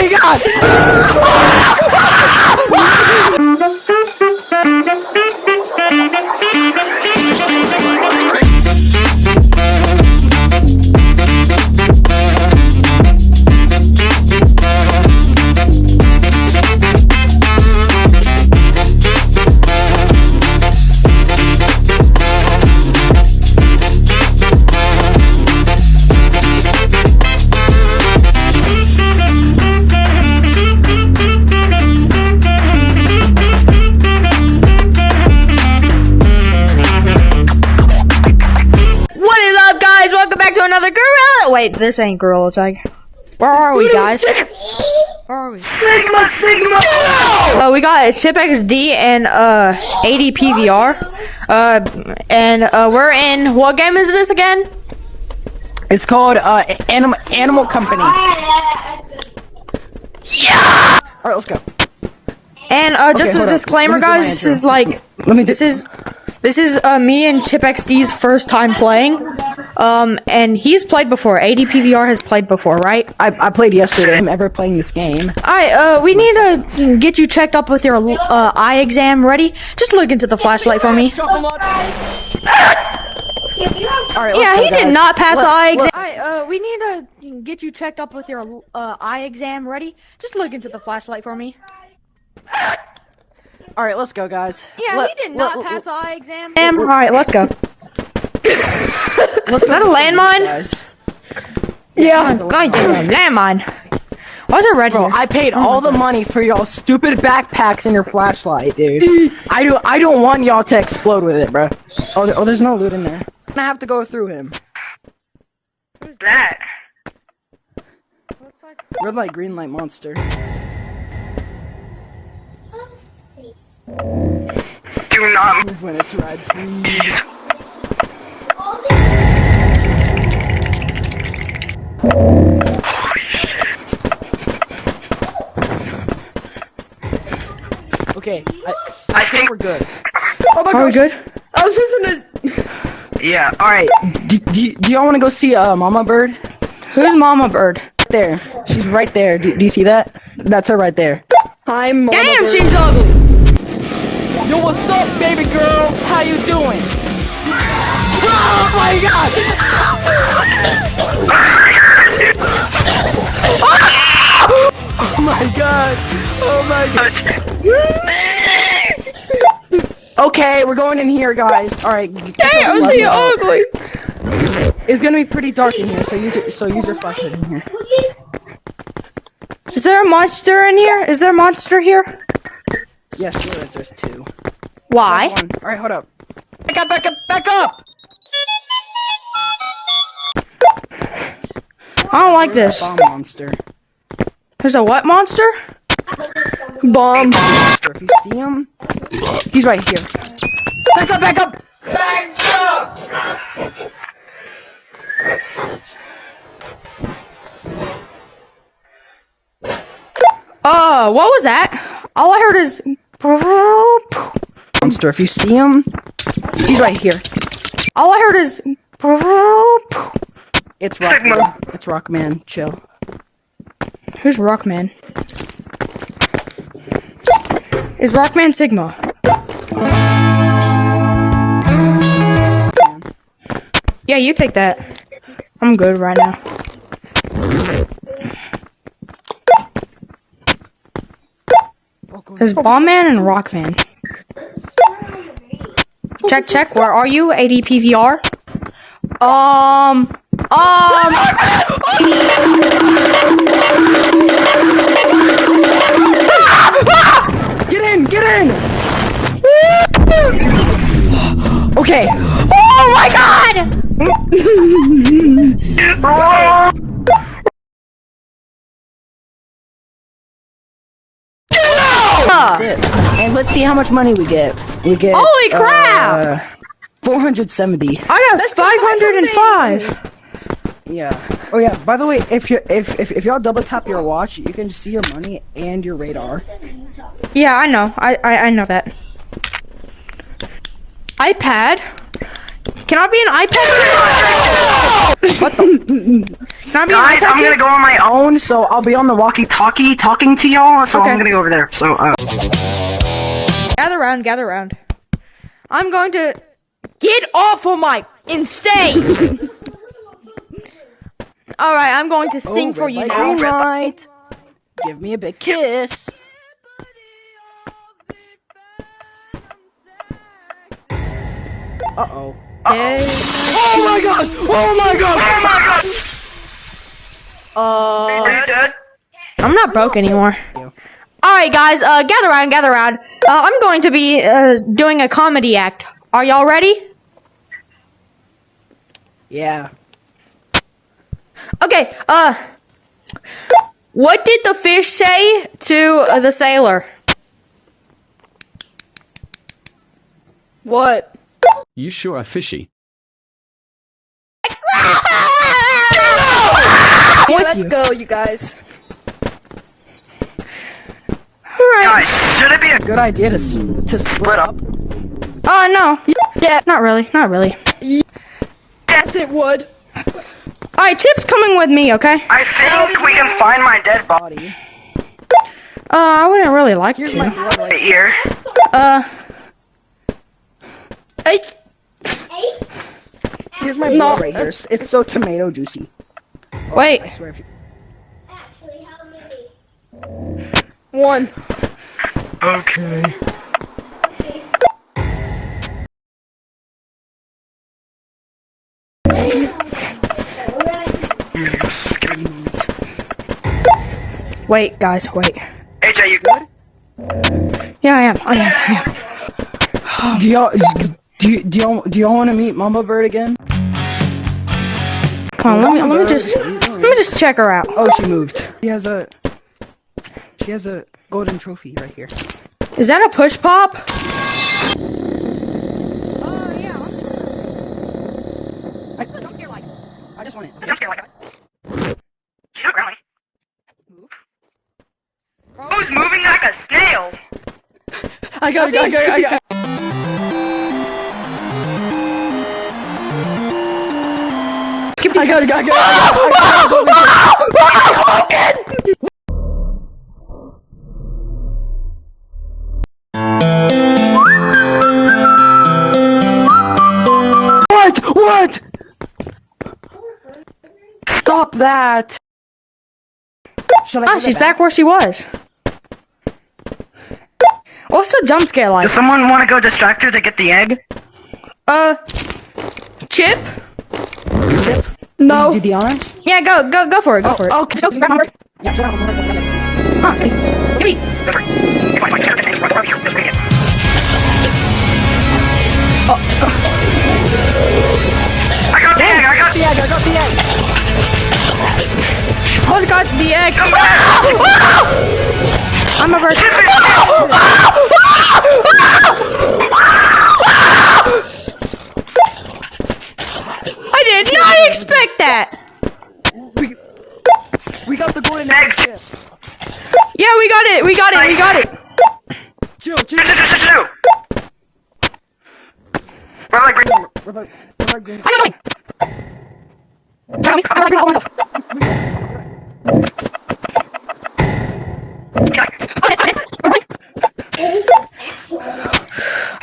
my god! Wait, this ain't Gorilla Tag. Where are we, guys? Where are we? Sigma! We got chipxd and ADPVR. We're in, what game is this again? It's called Animal Company. Yeah! Alright, let's go. And just a disclaimer, guys, this is like this is me and chipxd's first time playing. And he's played before. ADPVR has played before, right? I played yesterday. I'm ever playing this game. Alright, we need to get you checked up with your eye exam. Ready? Just look into the flashlight for me. Alright, yeah, he did not pass the eye exam. Alright, we need to get you checked up with your eye exam. Ready? Just look into the flashlight for me. Alright, let's go, guys. Yeah, he did not pass the eye exam. Alright, let's go. Is that a landmine? Yeah. Oh, God, landmine. Why is it red Bro, here? I paid all the money for y'all stupid backpacks and your flashlight, dude. I don't want y'all to explode with it, bro. Oh, there's no loot in there. I'm gonna have to go through him. Who's that? Red light, green light monster. Do not move when it's red, please. Okay, I think we're good. Oh my gosh. Are we good? I was just in a... Yeah, alright. Do y'all want to go see Mama Bird? Who's Mama Bird? Right there. She's right there. Do you see that? That's her right there. Hi, Mama Damn, Bird. she's ugly! Yo, what's up, baby girl? How you doing? Oh my god! Oh my god! Oh my god! Okay, we're going in here, guys. All right. Damn, she ugly. It's gonna be pretty dark in here, so use your flashlight in here. Is there a monster in here? Is there a monster here? Yes, there is. There's two. Why? All right, hold up. Back up! I don't like this. Bomb monster. There's a what monster? Bomb monster. If you see him, he's right here. Back up! What was that? All I heard is monster. If you see him, he's right here. all I heard is It's Rockman. It's Rockman. Chill. Who's Rockman? Is Rockman Sigma? Yeah, you take that. I'm good right now. There's Bombman and Rockman. Check, where are you? ADPVR? Get in! Okay. Oh my god! That's it. And let's see how much money we get. Holy crap! 470. I got 505. Yeah. Oh yeah. By the way, if y'all double tap your watch, you can see your money and your radar. Yeah, I know. I know that. iPad. Can I be an iPad? What the? Can I be an Guys, iPad? I'm gonna go on my own, so I'll be on the walkie-talkie talking to y'all. So Okay. I'm gonna go over there. So Gather round, gather round. I'm going to get off of my and stay. All right, I'm going to sing for you now. Green light. Give me a big kiss. Uh-oh. Hey. Oh my gosh! Oh my gosh! are you dead? I'm not broke anymore. Alright guys, gather round, gather round. I'm going to be doing a comedy act. Are y'all ready? Yeah. Okay, what did the fish say to the sailor? What? You sure are fishy. Let's go, you guys. Alright. Guys, should it be a Good idea to split up. Oh, no. Yeah. Not really, not really. Yes, it would. Alright, Chip's coming with me, okay? I think we can find my dead body I wouldn't really like to. right here. Hey. Here's my blood right here. It's so tomato juicy. Wait. I swear if you... Actually, how many? 1. Okay. Wait, guys, wait. AJ, you good? Yeah, I am. Do y'all want to meet Mama Bird again? Hold on, let me just check her out. Oh, she moved. She has a golden trophy right here. Is that a push pop? Don't scare like. I just want it. Don't scare like us. She's not growling. Who's moving like a snail? I got it. What? Stop that! Should I Ah, she's back where she was. What's the jump scare like? Does someone want to go distract her to get the egg? Chip? No. Do the honor? Yeah, go for it, go for it. Okay. So, grab my bird. Ah, Skippy. Go for it. If I can't get the egg, right over here, just make it. I got the egg! I got the egg! I got the egg. Oh, got the egg. Come back! I'm a bird. I did not expect that. We got the golden Egg! egg. Yeah, we got it. Chill. Two! Where like green? We're like green. I got it. I like it all myself.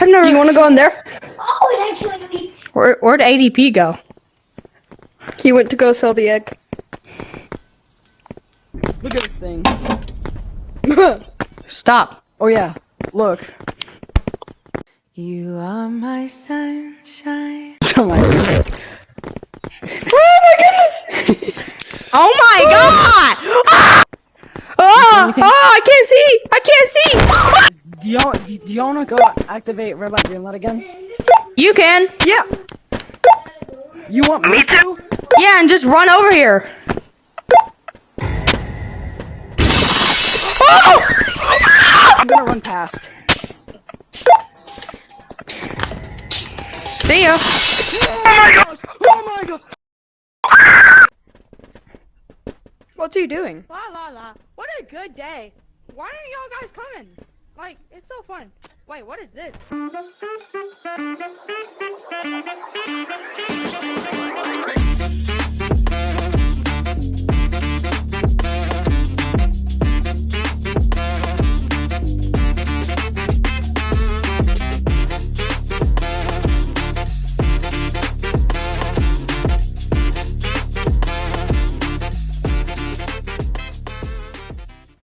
I've never. Do you want to go in there? Oh, it actually leads. Where'd ADP go? He went to go sell the egg. Look at this thing. Stop. Oh yeah, look. You are my sunshine. Oh my goodness. Oh my god! Ah! Oh, I can't see! Ah! Do y'all wanna go activate red light, green light again? You can. Yeah. You want me to? Yeah, and just run over here. I'm gonna run past. See ya. Oh my god! Oh my god. What's he doing? La la la. What a good day. Why aren't y'all guys coming? Like, it's so fun. Wait, what is this?